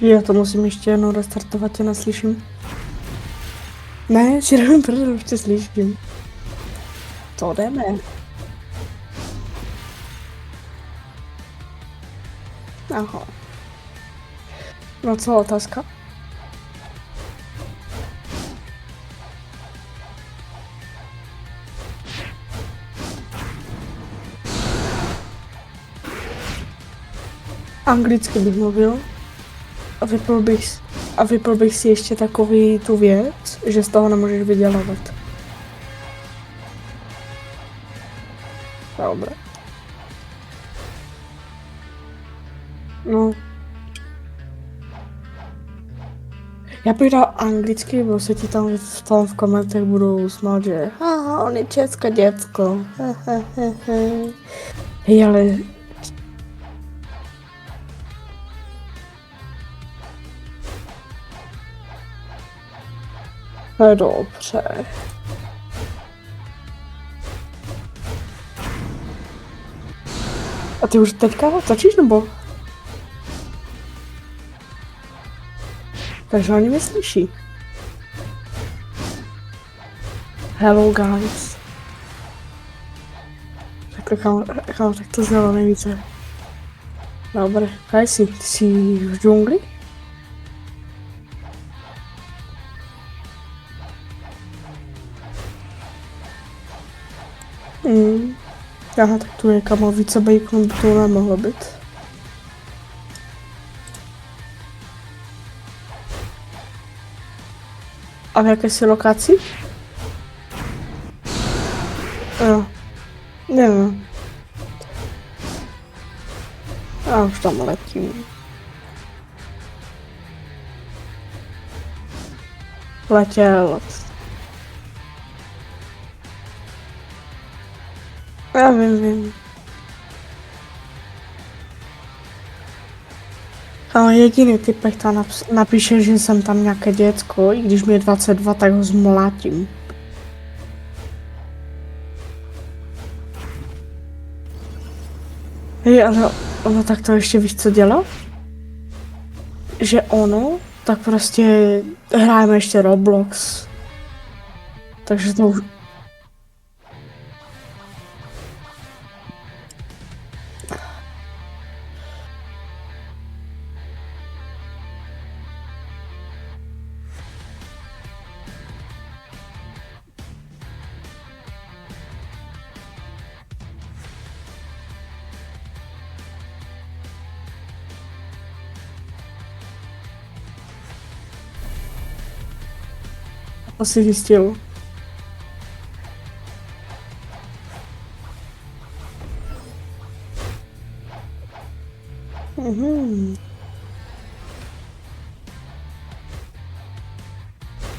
Já to musím ještě jednou restartovat, tě neslyším. Ne, si nevím, protože ještě slyším. To jdeme. Aha. No co, otázka? Anglicky bych mluvil. A vypl bych si ještě takový tu věc, že z toho nemůžeš vydělávat. Dobré. No. Já bych dal anglicky, bo se ti tam v komentech budou smát, že aha, on je české děcko. Hej, ale... No dobře. A ty už teďka točíš, nebo? Takže oni mě slyší. Hello guys. Řekl kam tak to znělo nejvíce. Dobré, kaj jsi? Ty jsi v džungli? Aha, tak tu je kamo více bacon, by to nemohlo být. A v jaké jsi lokaci? Jo. Nevím. Já už tam letím. Letěl. Já vím. Ale jediný typek tam napíše, že jsem tam nějaké děcko, i když mi je 22, tak ho zmlátím. Hej, ale ono tak to ještě víš, co dělá? Že ono, tak prostě hrajeme ještě Roblox. Takže to už... Asi zjistil.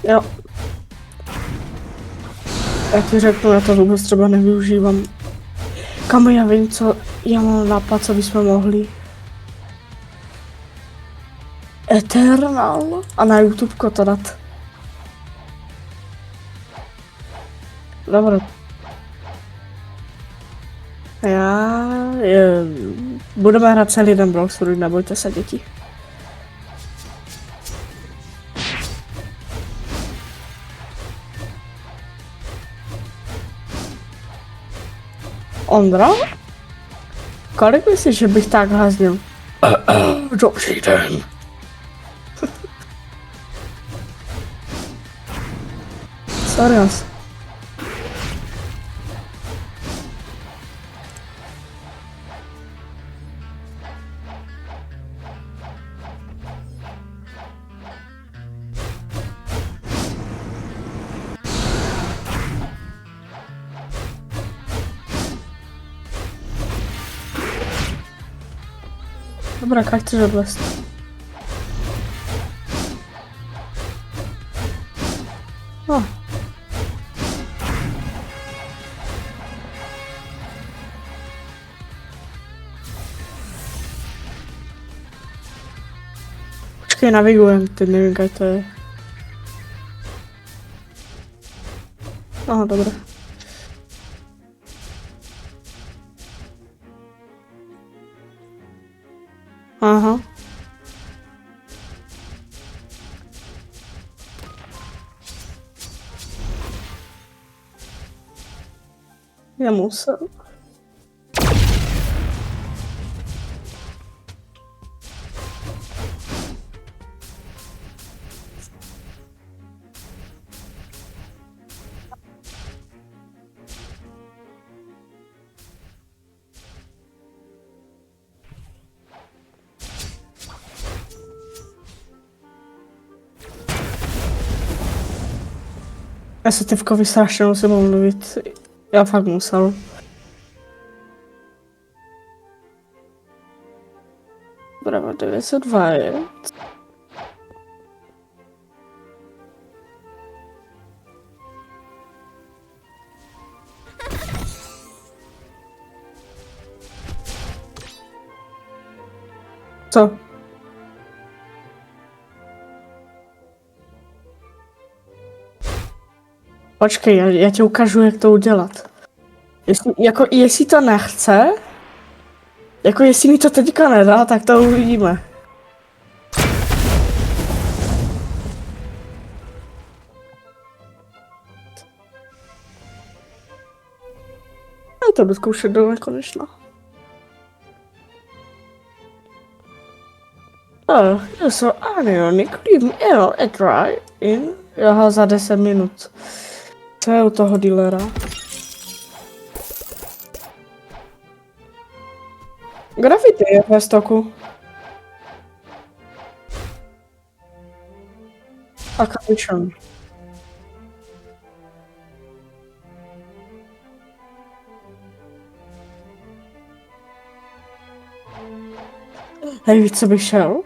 Jo. Já ti řeknu, já to vůbec třeba nevyužívám. Kam já vím, co já mám nápad, co bychom mohli. Eternal a na YouTube to dát. Dobro. Budeme hrát celý den Blox, nebojte se, děti. Ondro? Kolik myslíš, že bych tak hlaznil? Dobrý den. Sorry. Dobra, jak chceš odvést? No. Počkej, navigujem, teď nevím, kaj to je. Aha, dobré. Aha. Nemusel. Já se Tivkovi strašně musím omluvit. Já fakt musel. Bravo, 902 je. Co? Počkej, já ti ukážu, jak to udělat. Jestli to nechce, jako jestli mi to teďka nedá, tak to uvidíme. Já to budu zkoušet do nekonečna. You saw Anionic leave L a try in. Aha, za 10 minut. Co je u toho dealera? Graffiti je ve stoku. A kapičon. Hej, víš, co bych šel?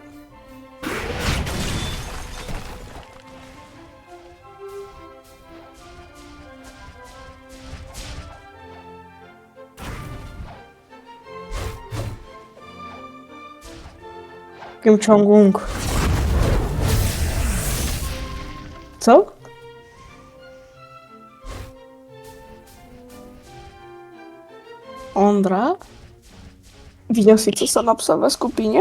Kim Jong-un. Co? Ondra? Viděl jsi, co jsem napsal ve skupině?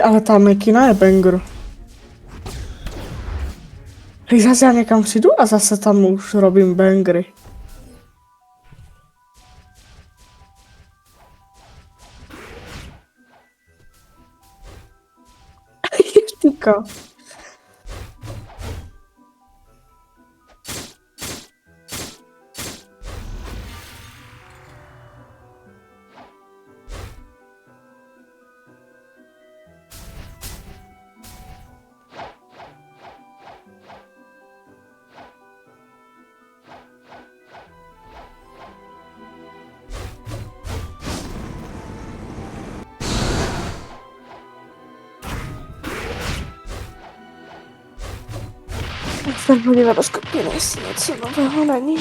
Ale ta Mekina je banger. Hej, zase já někam přijdu a zase tam už robím bangry. Tyka. Tak podívat do skupiny, jestli něco nového není.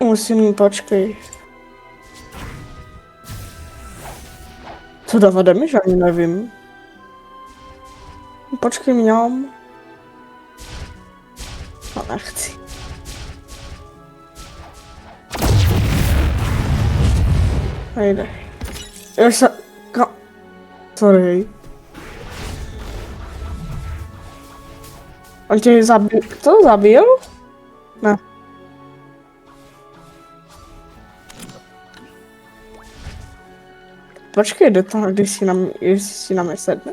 Musím, počkej. Co dává damage, ani nevím. Počkej, mňam. No, nechci. Nejde. Já se... Sorry. On tě zabil? To zabil? Ne. Počkej, jde to, když si na mě sedne.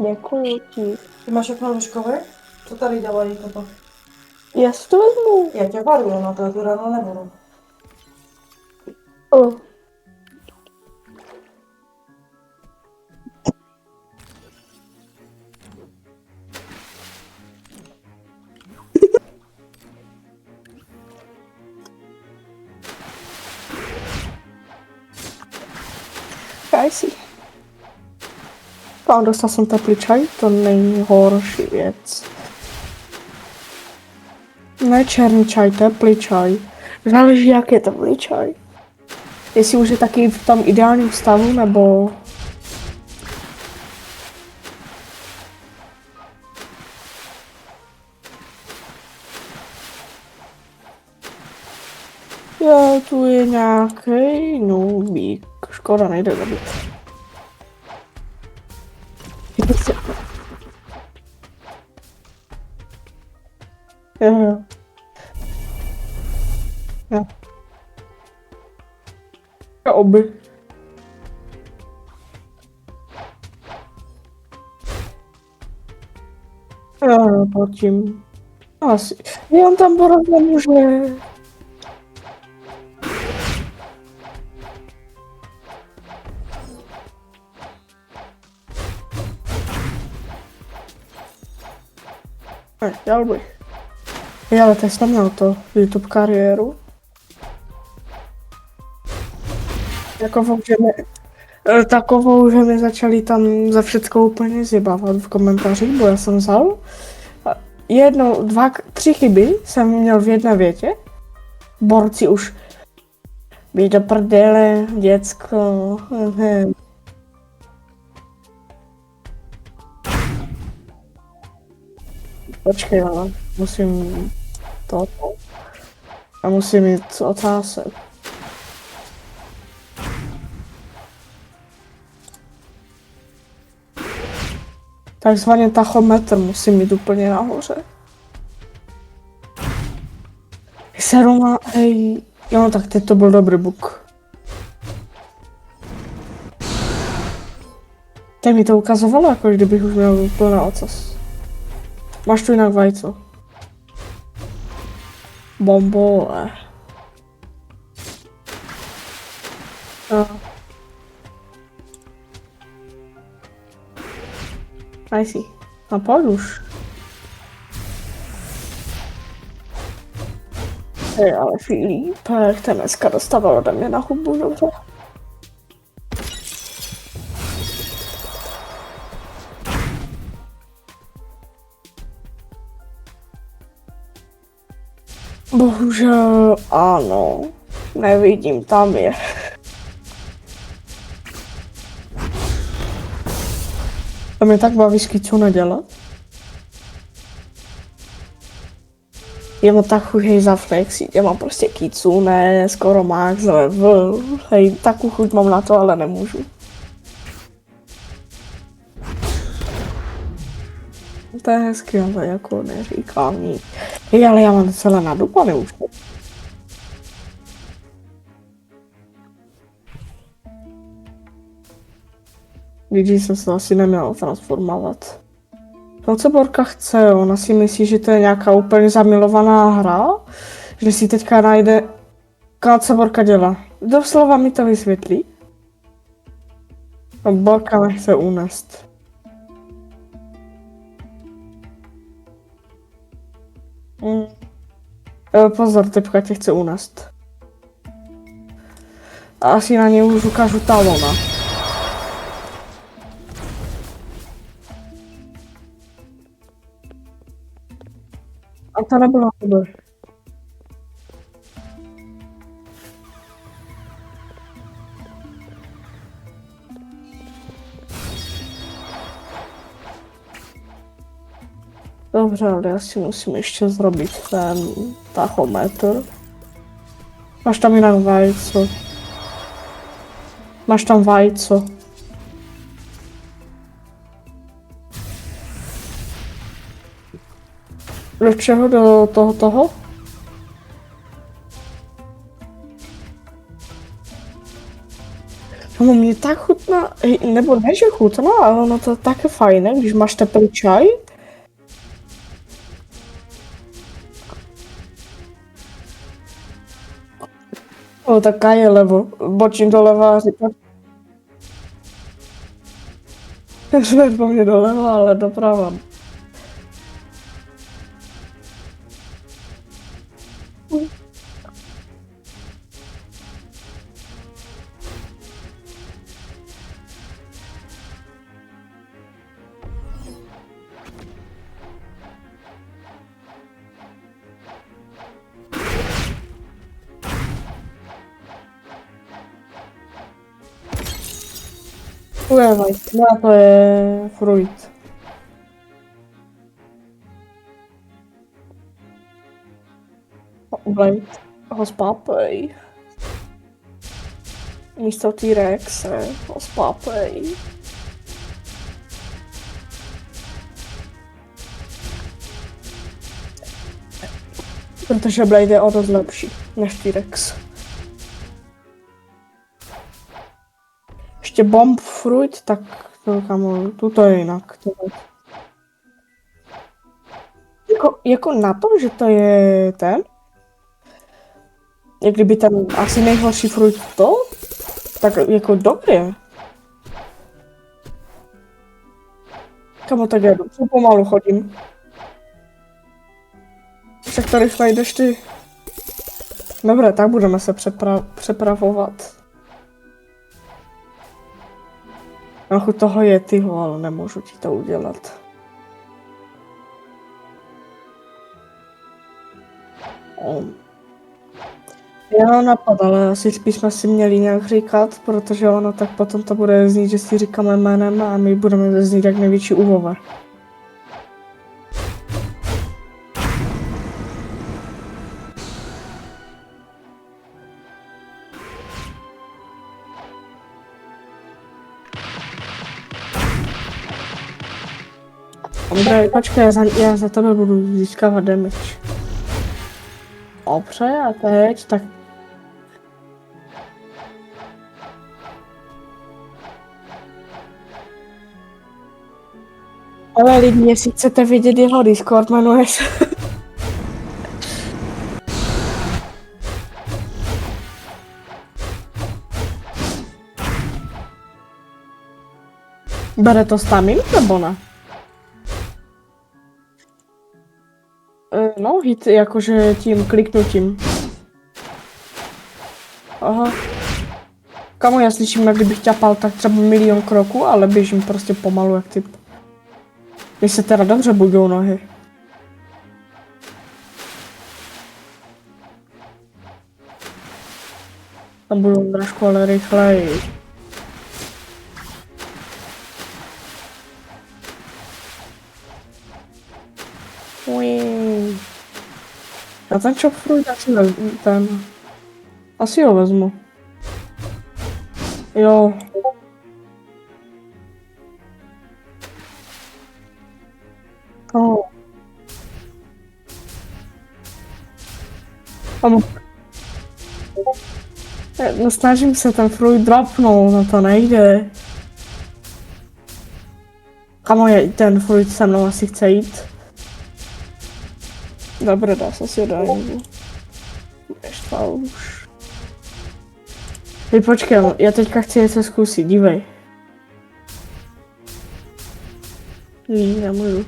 Děkuji ti. Ty máš okno lůžkové? Co tady dělají toto? Já si to vezmu. Já tě varuju, na to tu ráno nebudu. Oh. Kajsi. A dostal jsem teplý čaj, to není horší věc. Ne černý čaj, teplý čaj. Záleží, jak je teplý čaj. Jestli už je taky v tom ideálním stavu, nebo... Jo, tu je nějaký nubík. Škoda, nejde zabít. Jo. Jo. Oby. Jo, pod tím. Asi. On tam borat nemůže. Chtěl bych. Já ale teď jsem měl to YouTube kariéru. Takovou, že mi začali tam za všecko úplně zjebávat v komentářích, bo já jsem vzal. Jednou, dva, tři chyby jsem měl v jedné větě. Borci už běž do prdele, děcko. Počkej, ale musím toto. A musím mít otázek. Takzvaně tachometr musím mít úplně nahoře. Seruma, hej, jo, tak teď to byl dobrý buk. Teď mi to ukazovalo, jako kdybych už měl plný ocas. Máš tu jinak vajco? Bombole. No. Nice. No pojď už. Hej, ale Filip, jak ten dneska dostával ode mě na hubu, dobře. Bohužel ano, nevidím, tam je. To mě tak baví skicu nedělat. Je mu tak chuť zaflexit, já mám prostě kicune, skoro max level, hej, takovou chuť mám na to, ale nemůžu. To je hezky, ale jako neříkám nic. Hej, ale já mám celé nadupané už. Lidí jsem se asi neměl transformovat. To, co Borka chce, ona si myslí, že to je nějaká úplně zamilovaná hra, že si teďka najde... Co Borka dělá? Doslova mi to vysvětlí. A Borka nechce unést. Pozor, typka tě chce unést. A asi na něj už ukážu talona. A to nebylo dobré. Dobře, ale já si musím ještě zrobit ten tachometr. Máš tam jinak vajco. Máš tam vajco. Do čeho? Do toho? No mě tak chutná, nebo ne, že chutná, ale ono to je tak fajné, když máš teplý čaj. O, taká je levo, bočím doleva a říkám. Jsme po mně doleva, ale doprava. je White. No a to je Fruit. White ho spápej. Místo T-Rexe ho spápej. Protože Blade je o dost lepší než T-Rex. Ještě Bomb Fruit, tak to kamo, tuto je jinak. Jako na to, že to je ten, jak kdyby ten asi nejhorší fruit to, tak jako dobré. Kamo, tak já pomalu chodím. Však to rychle jdeš ty. Dobré, tak budeme se přepravovat. Na chuť toho je tyho, ale nemůžu ti to udělat. Já napad, ale asi spíš jsme si měli nějak říkat, protože ono tak potom to bude znít, že si říkáme jménem a my budeme znít jak největší úvova. Dobré, počkej, já za tebe budu získávat damage. Dobře, a teď tak... Ale lidi, jestli chcete vidět jeho Discord, jmenuje se... Bere to staminu, nebo ne? No, hit jakože tím kliknutím. Aha. Kamo, já slyším, jak kdybych ťapal tak třeba 1 000 000 kroků, ale běžím prostě pomalu jak typ. Když se teda dobře budou nohy. Tam budou trošku ale rychleji. Já ten chop fruit asi ho vezmu. Jo. Oh. No, snažím se ten fruit dropnout, no to nejde. Kamo, ten fruit se mnou asi chce jít. Dobré, dá se si dání. Neštval už. Hej, počkej, já teďka chci něco zkusit, dívej. Nemůžu.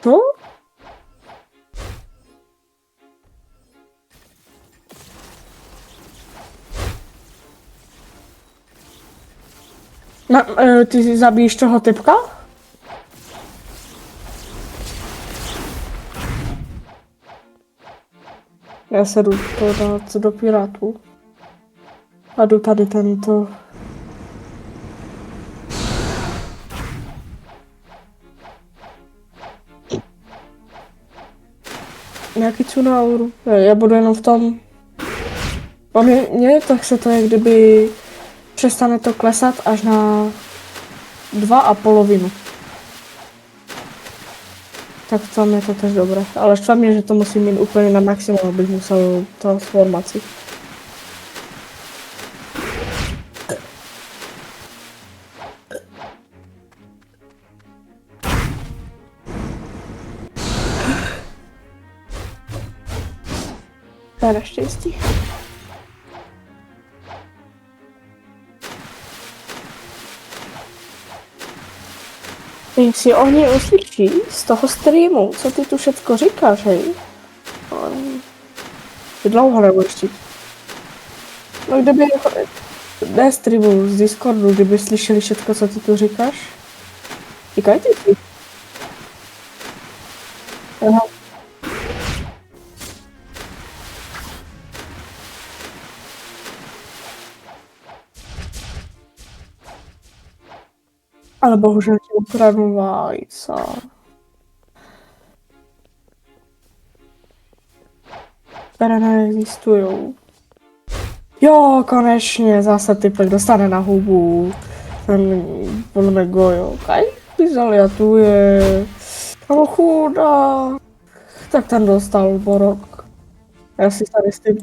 To? No, ty zabíjíš toho typka? Já se jdu to dát do pirátů. A jdu tady tento. Nějaký Tsunauru. Já budu jenom v tom. A mě tak se to je, kdyby přestane to klesat až na 2,5. Tak tam je to tež dobré. Ale štve mě, že to musím mít úplně na maximum, abych musel transformaci. To je naštěstí. Ty si oni uslyší z toho streamu, co ty tu všecko říkáš, hej? Ty dlouho nebudeš. No kdyby ne streamu z Discordu, kdyby slyšeli všetko, co ty tu říkáš? Říkaj ty. Aha. Ale bohužel ti ukradnu vajca. Které neexistujou. Jo, konečně, zase typek dostane na hubu. Ten podle mě Gojo. Kaj vyzaliatuje. No chudák. Tak ten dostal borok. Já si tady s tím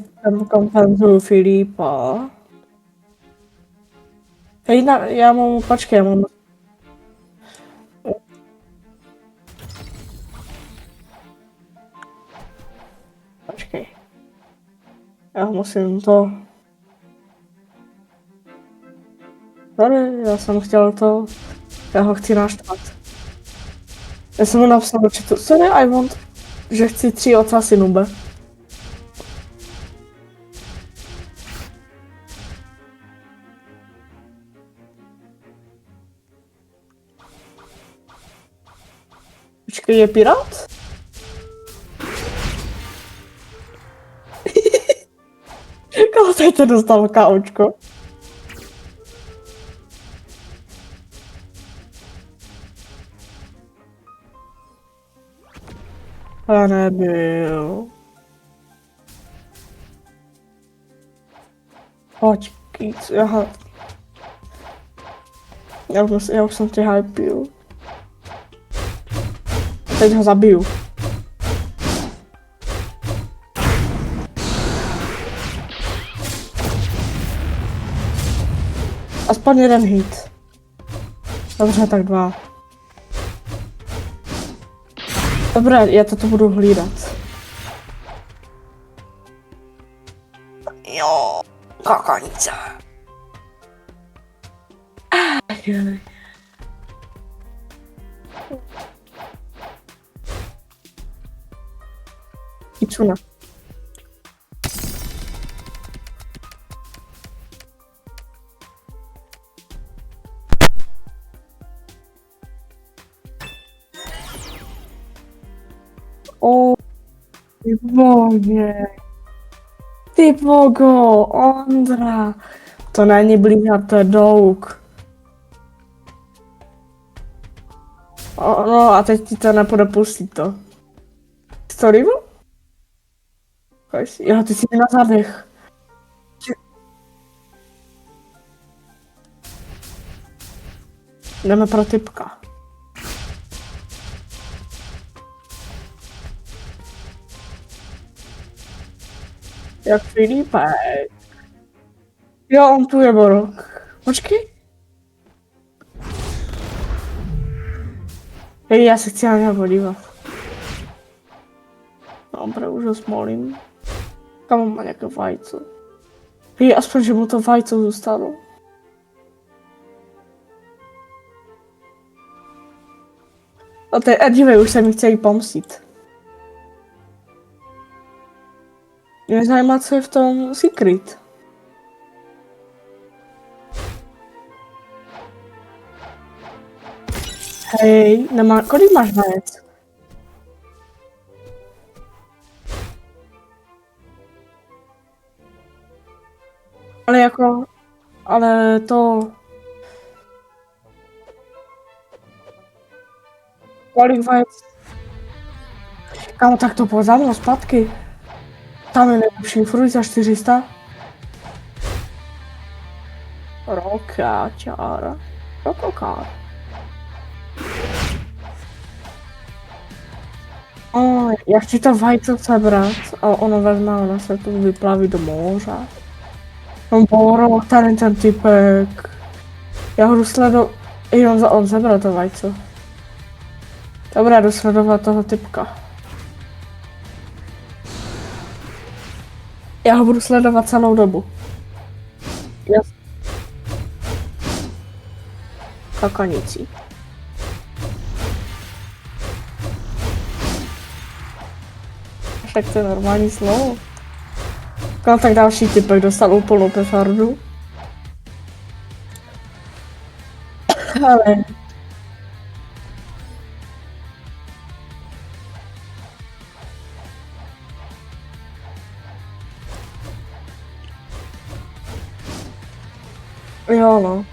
kompenzuju Filipa. Hej, já mám, počkej, já mám... Počkej. Já musím to... Sorry, já jsem chtěl to... Já ho chci naštvat. Já jsem mu napsal do chatu, sorry, I want... Že chci 3 ocasy nube. Počkej, je pirát? Koho tady to dostal kaučko? A nebyl. Pojď, kýc, aha. Já už jsem tě hypil. Teď ho zabiju. Aspoň jeden hit. Dobře, tak 2. Dobré, já to budu hlídat. Jo, kakanice. Kitsuna. O, ty bože. Ty bogo, Ondra. To není blížat, to je douk. No a teď ti to nepůjde pustit to. Storyvo? Jo, ty jsi na zádech. Jdeme pro typka. Jak Filipek. Jo, on tu je borok. Počkej. Hej, já se chci na něho podívat. Dobré, už ho smolím. Kam on má nějaké vajco? Hej, aspoň, že mu to vajco zůstalo. A dívej, už se mi chce jí pomstit. Mě zajímá, co je v tom secret. Hej, kolik máš vajec? Ale jako, ale to... Kolik vajec? Kámo, tak to pojď za mnou zpátky. Tam je nejlepší fruit za 400. Rokáčára. Rokokár. Já chci to vajce sebrat a ono vezme, ona se tu vyplaví do moře. On borok, tady ten typek. Já ho jdu sledovat. On zebral to vajce. Dobré, jdu sledovat toho typka. Já ho budu sledovat celou dobu. Kakanicí. Tak to je normální slovo. No tak další typek dostal úplnou petardu. Ale... Jo, no.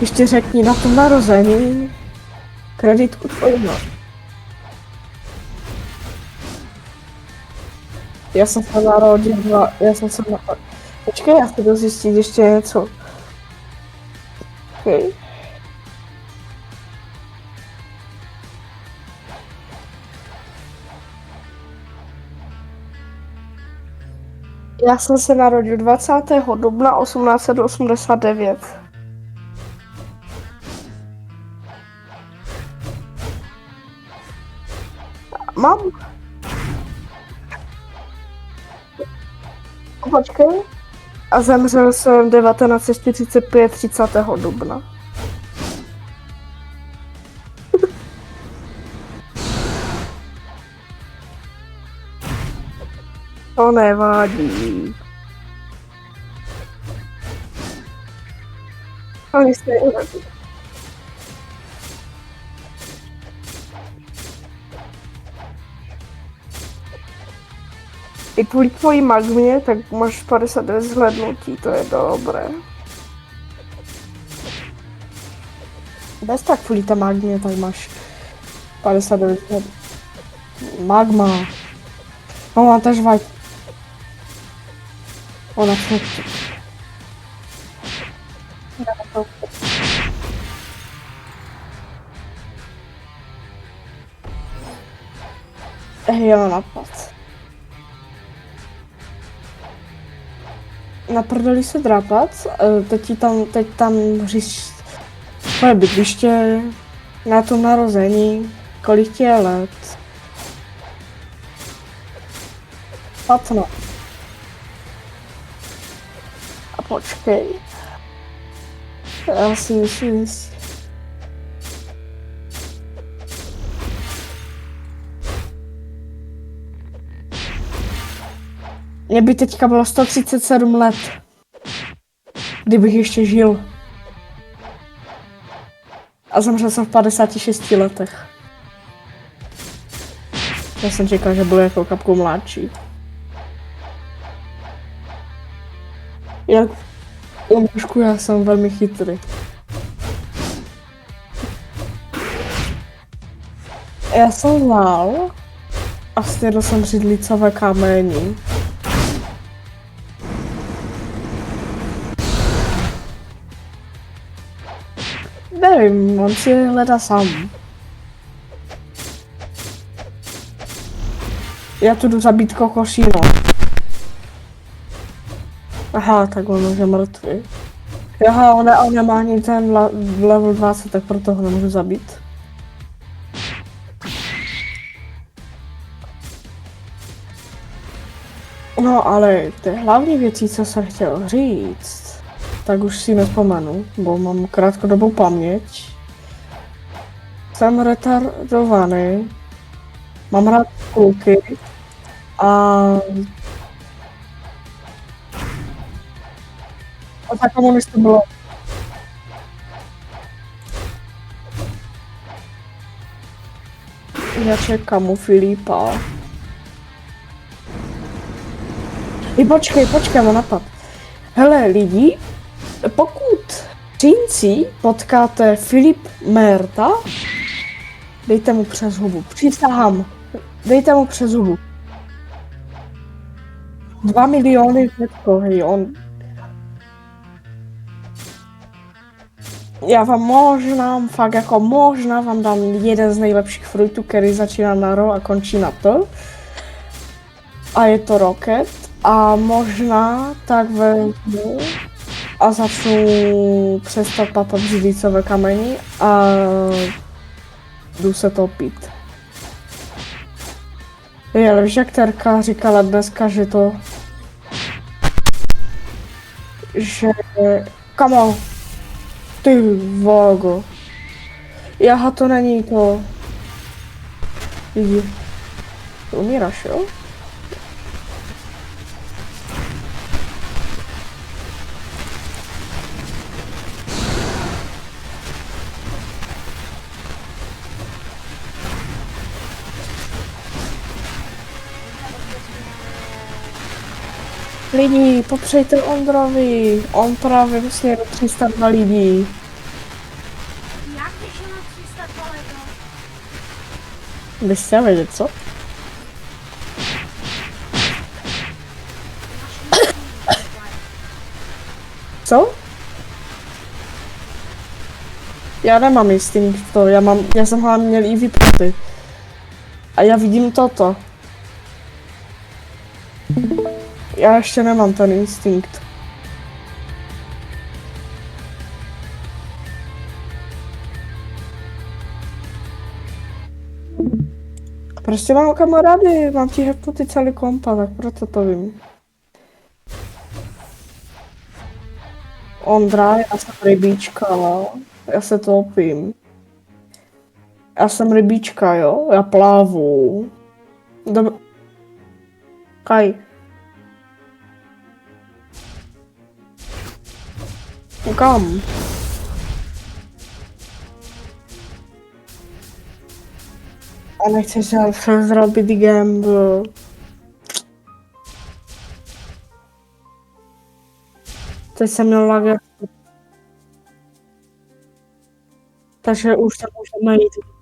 Ještě řekni na tom narození kreditku tvoji má. Já jsem se narodila, Počkej, já chci dozjistit ještě něco. Okay. Já jsem se narodil 20. dubna 1889. Mám. Počkej. A zemřel jsem 1945 30. dubna. To nevadí. Oni se nevadí. I kvůli tvojí magmě, tak máš 59 zhlédnutí, to je dobré. Bez tak kvůli té magmě, tak máš 59 zhlédnutí. Magma. No, má tež vaj. Ona chce. Já mám napad. Na prdeli se drápat, teď tam říš tvoje bydliště, na tom narození, kolik ti je let. 15. A počkej. Já si myslím. Mně by teďka bylo 137 let. Kdybych ještě žil. A zemřel jsem v 56 letech. Já jsem čekal, že byl jako kapku mladší. Trošku já jsem velmi chytrý. Já jsem znal a snědl jsem židlicové kamení. Nevím, on si hledá sám. Já tu jdu zabít kokošíno. Aha, tak on už je mrtvý. Aha, on nemá ani ten level 20, tak proto ho nemůžu zabít. No ale ty hlavní věci, co jsem chtěl říct, tak už si nevzpomenu, bo mám krátkodobou paměť. Jsem retardovaný, mám rád kluky a za komunistů bylo. Já čekám u Filipa. I počkej, mám napad. Hele lidi, pokud v Třinci potkáte Filip Merta, dejte mu přes hubu, přísahám, dejte mu přes hubu. 2 miliony všetko, hej, on... Já vám možná vám dám jeden z nejlepších fruitů, který začíná na ro a končí na to. A je to Rocket. A možná tak vezmu a začnu přestat papat židlicové kameny a jdu se topit. Ale víš, jak Terka říkala dneska, že kamo, ty vogo. Jaha, to není to. Jdi. Ty umíráš, jo? Lidi, popřejte Ondrovi. On právě vlastně 302 lidí. Jak vyšlo na 300 kolego? Bys chtěl vědět, co? Co? Já nemám instinkt to, já jsem hlavně měl i vypnuty. A já vidím toto. Já ještě nemám ten instinkt. Prostě mám kamarády, mám ti hepnuty celý kompa, tak proto to vím. Ondra, já jsem rybíčka, jo. Já se topím. Já jsem rybíčka, jo, já plávu. Kaj. Kam? A nechceš se zrobit gamble. Teď jsem měl lager. Takže už tam můžeme jít.